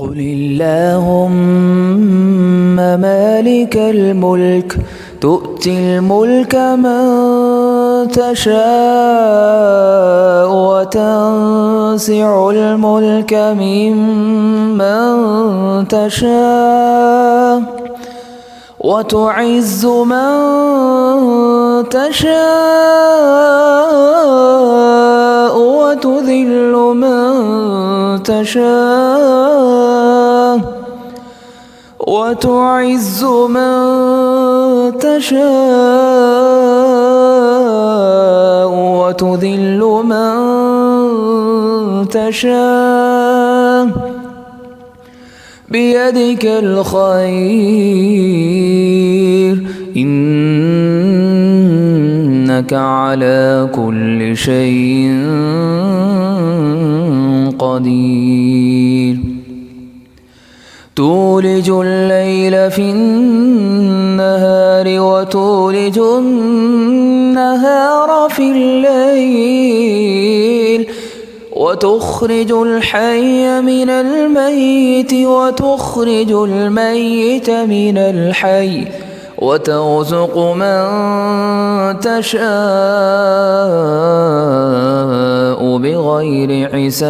قل اللهم مالك الملك تؤتي الملك من تشاء وتنزع الملك ممن تشاء وتعز من تشاء وتذل من تشاء وتعز من تشاء وتذل من تشاء بيدك الخير إنك على كل شيء قدير تولج الليل في النهار وتولج النهار في الليل وتخرج الحي من الميت وتخرج الميت من الحي وترزق من تشاء بغير حساب